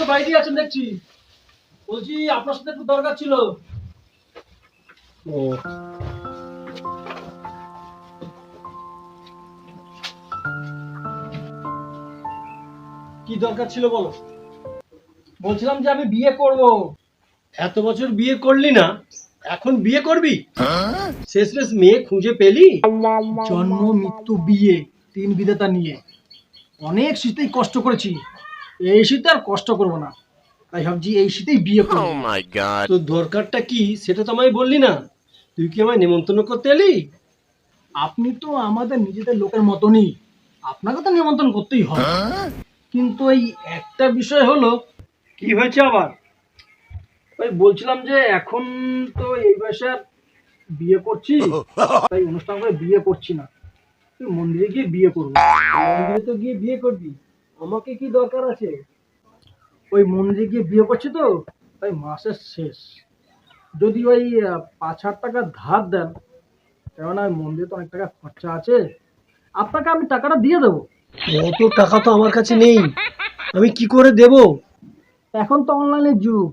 তো বাইরে আছেন দেখছি। বলছি আপনার সাথে একটু দরকার ছিল। ও কি দরকার ছিল বলো? বলছিলাম যে আমি বিয়ে করব। এত বছর বিয়ে করলি না, এখন বিয়ে করবি? শেষমেশ মেয়ে খুঁজে পেলি? জন্ম মৃত্যু বিয়ে, তিন বিধাতা নিয়ে অনেক শীতেই কষ্ট করেছি, এই শীতে আর কষ্ট করব না। তাই ভাবছি এই শীতেই বিয়ে করব। Oh my god. তোর দরকারটা কি সেটা তো আমায় বললি না। তুই কি আমায় নেমন্তন্ন করতে এলি? আপনি তো আমাদের নিজেদের লোকের মতনই, আপনাকে তো নিমন্ত্রণ করতেই হবে। কিন্তু এই একটা বিষয় হলো। কি হয়েছে আবার? ওই বলছিলাম যে এখন তো এই বয়সে আর বিয়ে করছি, তাই অনুষ্ঠান করে বিয়ে করছি না। তুই মন্দিরে গিয়ে বিয়ে করবি। মন্দিরে তো গিয়ে বিয়ে করবি, আমাকে কি দরকার আছে? ওই মন্দিরে গিয়ে বিয়ে করছি তো, তাই মাসের শেষ যদি ওই 5,000 টাকা ধার দেন, কেননা মন্দিরে তো অনেক টাকা খরচা আছে, আপনাকে আমি টাকাটা দিয়ে দেবো। অত টাকা তো আমার কাছে নেই, আমি কি করে দেব? এখন তো অনলাইনের যুগ।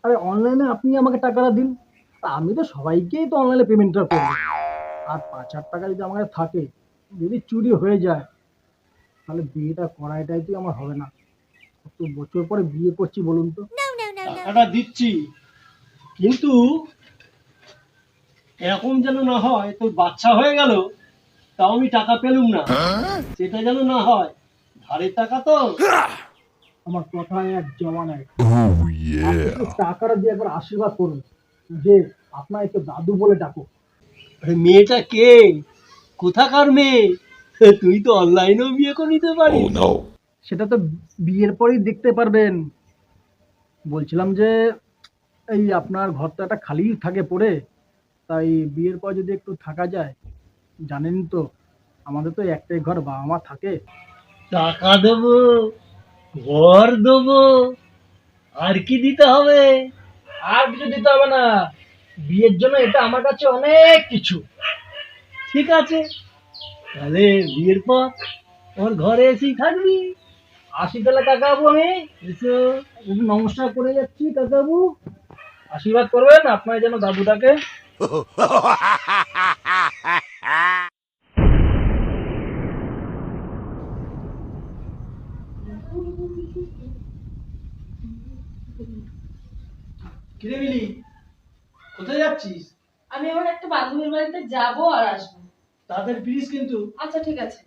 আরে অনলাইনে আপনি আমাকে টাকাটা দিন, তা আমি তো সবাইকেই তো অনলাইনে পেমেন্টটা করবো। আর 5,000 টাকা যদি আমার কাছে থাকে, যদি চুরি হয়ে যায়, তাহলে বিয়েটা করাটাই তো আমার হবে না। কত বছর পরে বিয়ে করছি বলুন তো। টাকাটা দিচ্ছি, কিন্তু এরকম যেন না হয় তোর বাচ্চা হয়ে গেল, তাও আমি টাকা পেলুম না, সেটা যেন না হয়। ধারের টাকা তো। আমার কথা এক জমান এক। Oh আপনি yeah. একটু টাকাটা দিয়ে একবার আশীর্বাদ করুন, যে আপনার একটু দাদু বলে ডাকো। আরে মেয়েটা কে? কোথাকার মেয়ে? তুই তো অনলাইনেও বিয়ে করে নিতে পারিস। Oh no. সেটা তো বিয়ের পরেই দেখতে পারবেন। বলছিলাম যে এই আপনার ঘরটা একটা খালি থাকে পড়ে, তাই বিয়ের পর যদি একটু থাকা যায়। জানেন তো আমাদের তো একটাই ঘর, বাবা মা থাকে। টাকা দেবো, ঘর দেবো, আর কি দিতে হবে? আর কিছু দিতে হবে না, বিয়ের জন্য এটা আমার কাছে অনেক কিছু। ঠিক আছে, তাহলে বিয়ের পর আমার ঘরে এসেই থাকবি। আসি তাহলে কাকাবু, আমি এসো, একটু নমস্কার করে যাচ্ছি। কাকাবু আশীর্বাদ করবেন আপনার যেন দাদুটাকে। কিরে মিলি, কোথায় যাচ্ছিস? আমি আমার একটা বান্ধবীর বাড়িতে যাব আর আসবো। তাড়াতাড়ি ফিরিস কিন্তু। আচ্ছা ঠিক আছে।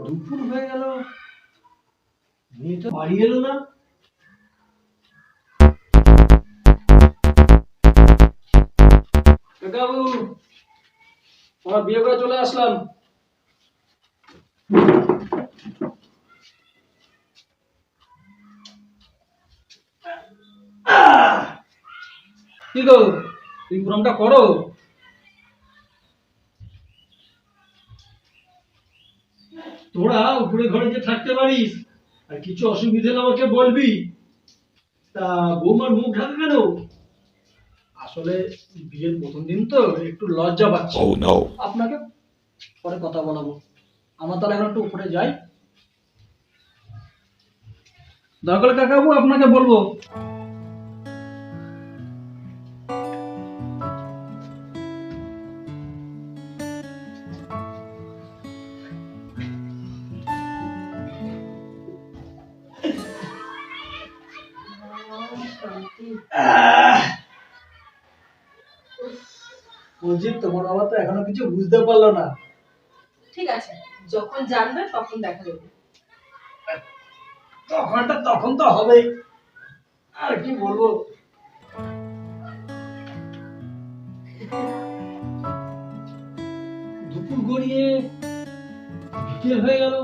দুপুর হয়ে গেল, মেয়েটা বাড়ি এলো না। কাকাবু, আমরা বিয়ে করে চলে আসলাম। কি গো, তুমি প্রণামটা করো। তোরা উপরে ঘরে যে থাকতে পারিস, আর কিছু অসুবিধা হলে আমাকে বলবি। তা বৌমার মুখ ঢাকা কেন? আসলে বিয়ের প্রথম দিন তো একটু লজ্জা পাচ্ছি। Oh no. আপনাকে পরে কথা বলাবো, আমার তাহলে এখন একটু উপরে যাই। দরকার কাকাবু আপনাকে বলবো। বলছি তোমার বাবা তো এখনো কিছু বুঝতে পারলো না। ঠিক আছে, যখন জানবে তখন দেখা যাবে। তখন তো হবে, আর কি বলবো। দুপুর গড়িয়ে বিকেল হয়ে গেল,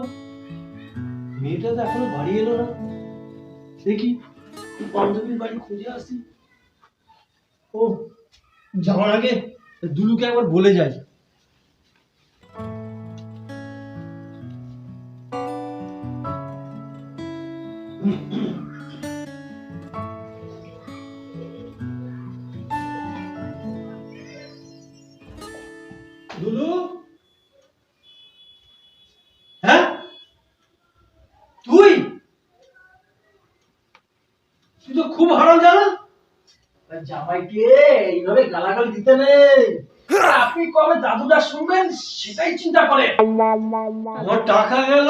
মেয়েটা তো এখনো বাড়ি এলো না। দেখি বান্ধবীর বাড়ি খুঁজে আসি। ও, যাওয়ার আগে দুলুকে একবার বলে যাই। দুলু, হ্যাঁ তুই তুই তো খুব হারাম জানা। জামাইকে এইভাবে গালাগাল দিতে নেই। আপনি কবে দাদুটা শুনবেন সেটাই চিন্তা করে। আমার টাকা গেল,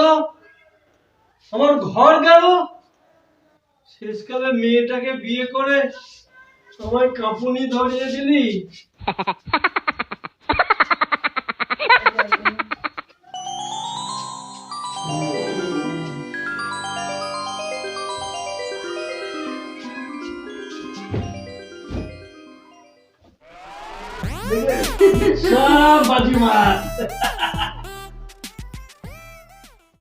আমার ঘর গেল, শেষকালে মেয়েটাকে বিয়ে করে আমায় কাঁপুনি ধরিয়ে দিলি। সব বাজি মার।